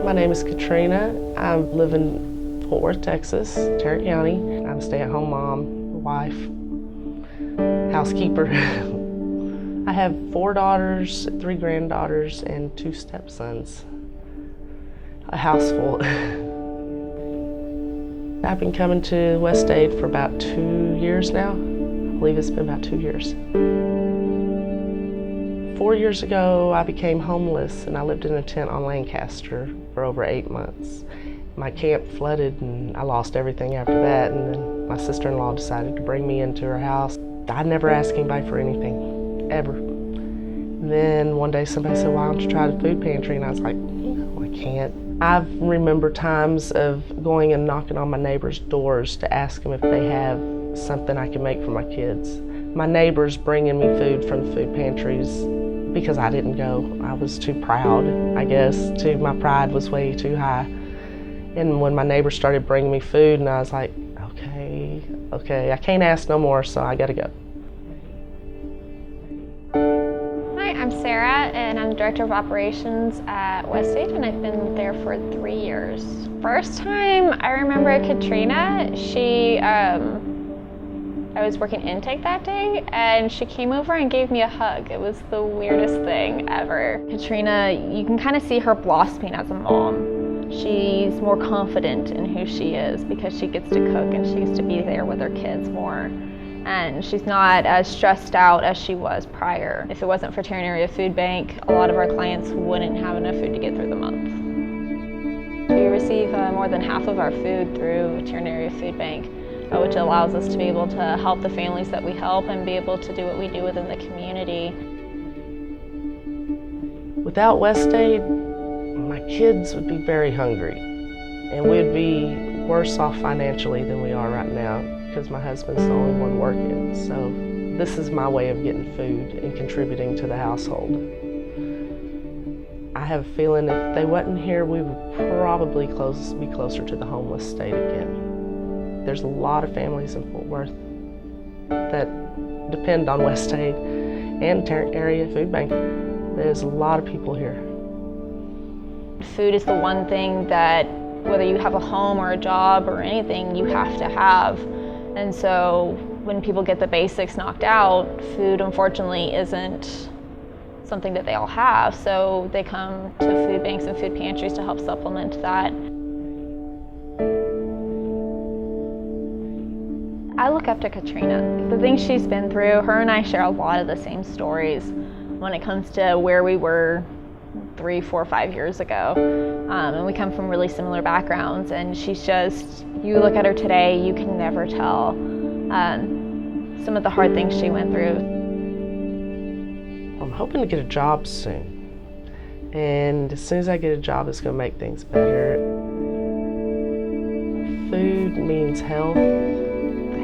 My name is Katrina. I live in Fort Worth, Texas, Tarrant County. I'm a stay-at-home mom, wife, housekeeper. I have 4 daughters, 3 granddaughters, and 2 stepsons. A house full. I've been coming to West Aid for about 2 years now. I believe it's been about 2 years. 4 years ago, I became homeless and I lived in a tent on Lancaster for over 8 months. My camp flooded and I lost everything after that, and then my sister-in-law decided to bring me into her house. I'd never asked anybody for anything, ever. And then one day somebody said, "Why don't you try the food pantry?" And I was like, "No, I can't." I remember times of going and knocking on my neighbors' doors to ask them if they have something I can make for my kids. My neighbors bringing me food from the food pantries because I didn't go. I was too proud, I guess. My pride was way too high. And when my neighbors started bringing me food, and I was like, okay, I can't ask no more, so I gotta go. Hi, I'm Sarah, and I'm Director of Operations at West Aid, and I've been there for 3 years. First time I remember Katrina, I was working intake that day, and she came over and gave me a hug. It was the weirdest thing ever. Katrina, you can kind of see her blossoming as a mom. She's more confident in who she is because she gets to cook and she gets to be there with her kids more. And she's not as stressed out as she was prior. If it wasn't for Tarrant Area Food Bank, a lot of our clients wouldn't have enough food to get through the month. We receive more than half of our food through Tarrant Area Food Bank, which allows us to be able to help the families that we help and be able to do what we do within the community. Without West Aid, my kids would be very hungry, and we'd be worse off financially than we are right now because my husband's the only one working. So this is my way of getting food and contributing to the household. I have a feeling if they wasn't here, we would probably be closer to the homeless state again. There's a lot of families in Fort Worth that depend on West Aid and Tarrant Area Food Bank. There's a lot of people here. Food is the one thing that, whether you have a home or a job or anything, you have to have. And so when people get the basics knocked out, food unfortunately isn't something that they all have. So they come to food banks and food pantries to help supplement that. I look up to Katrina. The things she's been through, her and I share a lot of the same stories when it comes to where we were 3, 4, 5 years ago. And we come from really similar backgrounds, and she's just, you look at her today, you can never tell some of the hard things she went through. I'm hoping to get a job soon. And as soon as I get a job, it's gonna make things better. Food means health,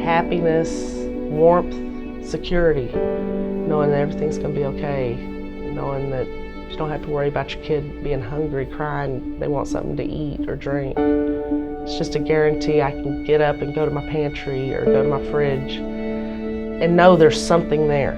happiness, warmth, security, knowing that everything's gonna be okay, knowing that you don't have to worry about your kid being hungry, crying, they want something to eat or drink. It's just a guarantee I can get up and go to my pantry or go to my fridge and know there's something there.